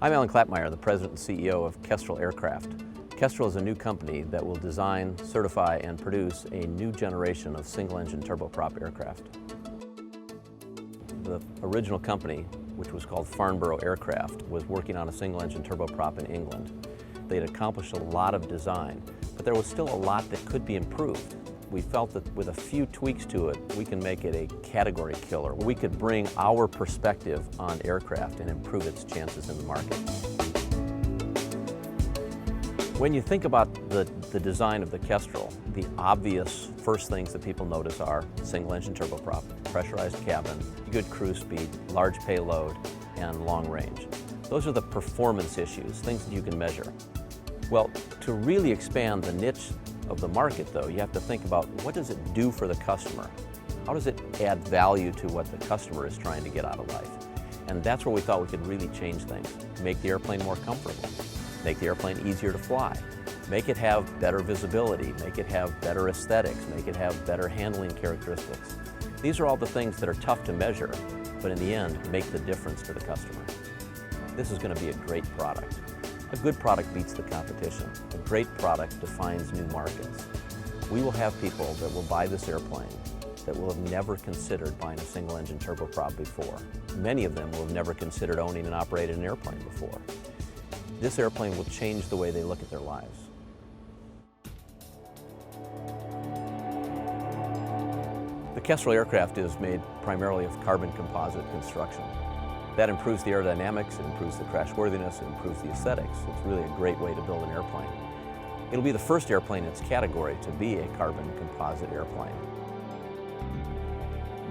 I'm Klapmeier, the President and CEO of Kestrel Aircraft. Kestrel is a new company that will design, certify, and produce a new generation of single-engine turboprop aircraft. The original company, which was called Farnborough Aircraft, was working on a single-engine turboprop in England. They'd accomplished a lot of design, but there was still a lot that could be improved. We felt that with a few tweaks to it, we can make it a category killer. We could bring our perspective on aircraft and improve its chances in the market. When you think about the design of the Kestrel, the obvious first things that people notice are single-engine turboprop, pressurized cabin, good cruise speed, large payload, and long range. Those are the performance issues, things that you can measure. Well, to really expand the niche of the market, though, you have to think about what does it do for the customer? How does it add value to what the customer is trying to get out of life? And that's where we thought we could really change things. Make the airplane more comfortable, make the airplane easier to fly, make it have better visibility, make it have better aesthetics, make it have better handling characteristics. These are all the things that are tough to measure, but in the end, make the difference to the customer. This is going to be a great product. A good product beats the competition. A great product defines new markets. We will have people that will buy this airplane that will have never considered buying a single-engine turboprop before. Many of them will have never considered owning and operating an airplane before. This airplane will change the way they look at their lives. The Kestrel aircraft is made primarily of carbon composite construction. That improves the aerodynamics, it improves the crashworthiness, it improves the aesthetics. It's really a great way to build an airplane. It'll be the first airplane in its category to be a carbon composite airplane.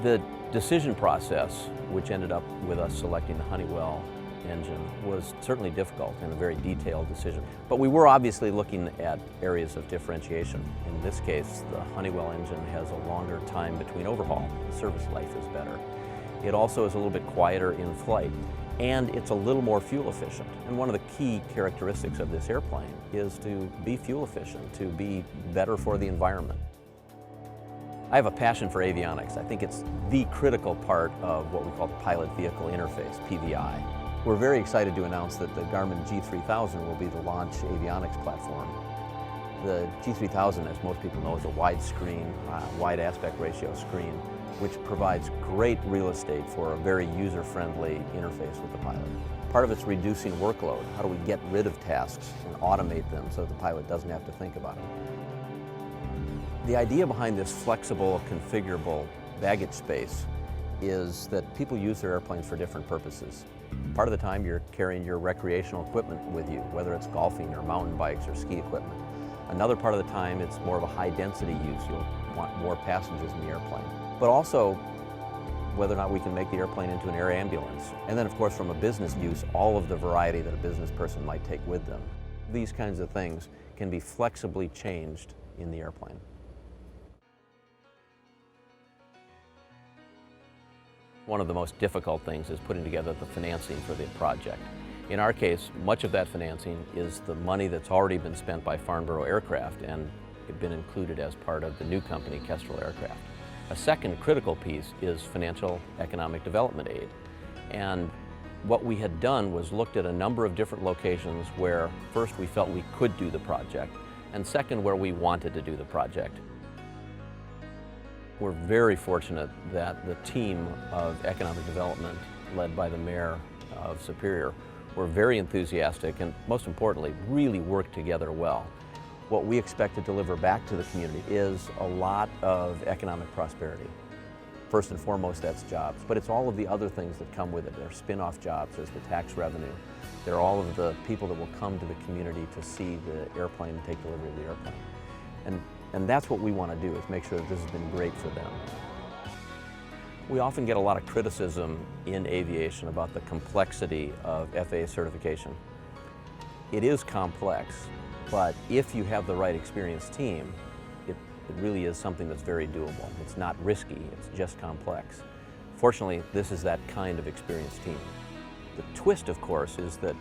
The decision process, which ended up with us selecting the Honeywell engine, was certainly difficult and a very detailed decision. But we were obviously looking at areas of differentiation. In this case, the Honeywell engine has a longer time between overhaul. The service life is better. It also is a little bit quieter in flight, and it's a little more fuel efficient. And one of the key characteristics of this airplane is to be fuel efficient, to be better for the environment. I have a passion for avionics. I think it's the critical part of what we call the pilot vehicle interface, PVI. We're very excited to announce that the Garmin G3000 will be the launch avionics platform. The G3000, as most people know, is a widescreen, wide aspect ratio screen, which provides great real estate for a very user-friendly interface with the pilot. Part of it's reducing workload. How do we get rid of tasks and automate them so that the pilot doesn't have to think about them? The idea behind this flexible, configurable baggage space is that people use their airplanes for different purposes. Part of the time you're carrying your recreational equipment with you, whether it's golfing or mountain bikes or ski equipment. Another part of the time it's more of a high-density use. You'll want more passengers in the airplane. But also whether or not we can make the airplane into an air ambulance. And then, of course, from a business use, all of the variety that a business person might take with them. These kinds of things can be flexibly changed in the airplane. One of the most difficult things is putting together the financing for the project. In our case, much of that financing is the money that's already been spent by Farnborough Aircraft and been included as part of the new company, Kestrel Aircraft. A second critical piece is financial economic development aid. And what we had done was looked at a number of different locations where first we felt we could do the project, and second where we wanted to do the project. We're very fortunate that the team of economic development led by the mayor of Superior were very enthusiastic and, most importantly, really worked together well. What we expect to deliver back to the community is a lot of economic prosperity. First and foremost, that's jobs, but it's all of the other things that come with it. There are spin-off jobs, there's the tax revenue, there are all of the people that will come to the community to see the airplane and take delivery of the airplane. And that's what we want to do, is make sure that this has been great for them. We often get a lot of criticism in aviation about the complexity of FAA certification. It is complex. But if you have the right experienced team, it really is something that's very doable. It's not risky, it's just complex. Fortunately, this is that kind of experienced team. The twist, of course, is that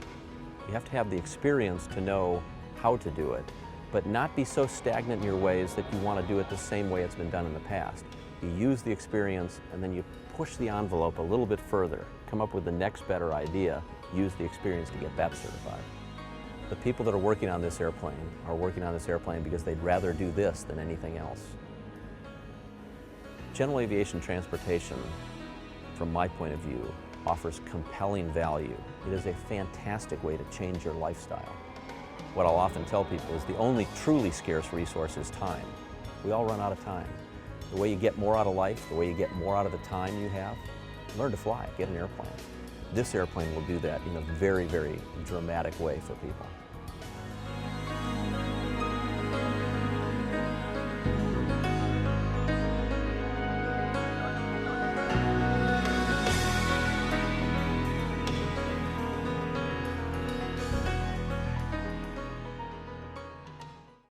you have to have the experience to know how to do it, but not be so stagnant in your ways that you want to do it the same way it's been done in the past. You use the experience and then you push the envelope a little bit further, come up with the next better idea, use the experience to get that certified. The people that are working on this airplane are working on this airplane because they'd rather do this than anything else. General aviation transportation, from my point of view, offers compelling value. It is a fantastic way to change your lifestyle. What I'll often tell people is the only truly scarce resource is time. We all run out of time. The way you get more out of life, the way you get more out of the time you have, learn to fly, get an airplane. This airplane will do that in a very, very dramatic way for people.